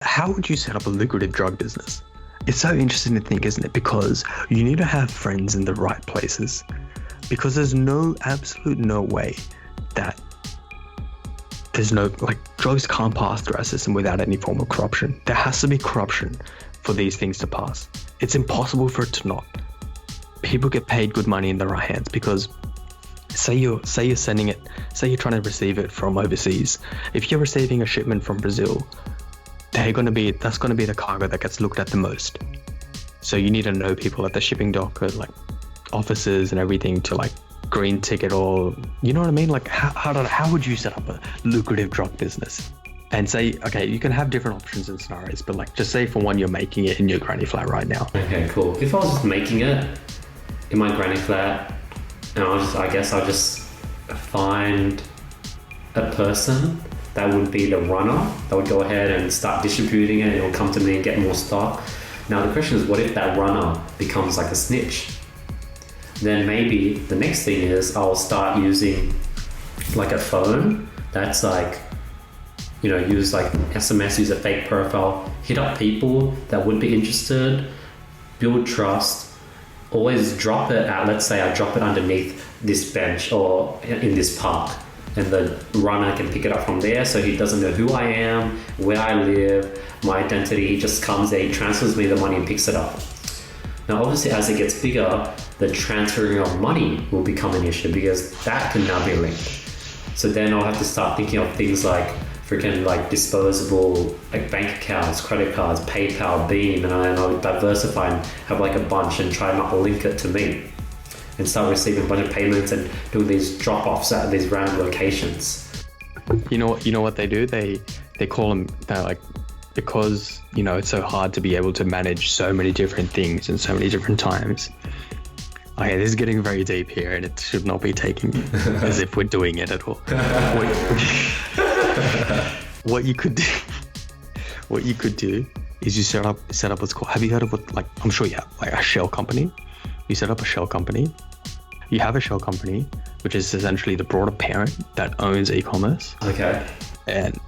How would you set up a lucrative drug business? It's so interesting to think, isn't it? Because you need to have friends in the right places. Because there's absolute no way that drugs can't pass through our system without any form of corruption. There has to be corruption for these things to pass. It's impossible for it to not. People get paid good money in the right hands because say you're sending it, say you're trying to receive it from overseas. If you're receiving a shipment from Brazil, that's going to be the cargo that gets looked at the most. So you need to know people at the shipping dock, like offices and everything, to like green ticket, or you know what I mean? Like how would you set up a lucrative drug business? And say, okay, you can have different options and scenarios, but like just say for one, you're making it in your granny flat right now. Okay, cool. If I was just making it in my granny flat, and I guess I'll just find a person that would be the runner that would go ahead and start distributing it, and it'll come to me and get more stock. Now the question is, what if that runner becomes like a snitch? Then maybe the next thing is I'll start using like a phone that's like, use like SMS, use a fake profile, hit up people that would be interested, build trust, always drop it at, let's say I drop it underneath this bench or in this park, and the runner can pick it up from there, so he doesn't know who I am, where I live, my identity. He just comes there, he transfers me the money and picks it up. Now obviously as it gets bigger, the transferring of money will become an issue because that can now be linked. So then I'll have to start thinking of things like freaking like disposable like bank accounts, credit cards, PayPal, Beam, and I'll diversify and have like a bunch and try not to link it to me, and start receiving a bunch of payments and doing these drop-offs at these random locations. You know what they do? They call them, they're like, because it's so hard to be able to manage so many different things in so many different times. Okay, this is getting very deep here, and it should not be taken as if we're doing it at all. What you could do is you set up what's called, have you heard of what, like, I'm sure you have, like a shell company. You set up a shell company. You have a shell company, which is essentially the broader parent that owns e-commerce. Okay. And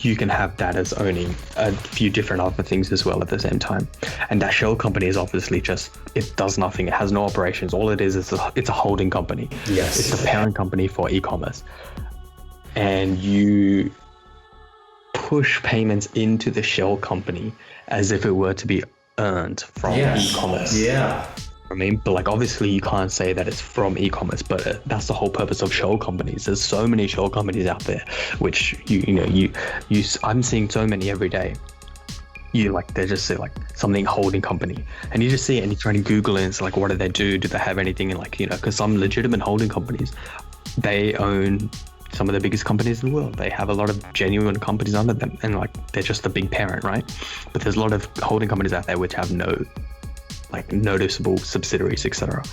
you can have that as owning a few different other things as well at the same time. And that shell company is obviously it does nothing. It has no operations. All it is it's a holding company. Yes. It's the parent company for e-commerce. And you push payments into the shell company as if it were to be earned from e-commerce. Yeah. I mean, but like obviously you can't say that it's from e-commerce, but that's the whole purpose of shell companies. There's so many shell companies out there, which I'm seeing so many every day. They just say like something holding company, and you just see it and you try to Google it and it's like, what do they do? Do they have anything? And because some legitimate holding companies, they own some of the biggest companies in the world. They have a lot of genuine companies under them, and like they're just the big parent, right? But there's a lot of holding companies out there which have no like noticeable subsidiaries, etc.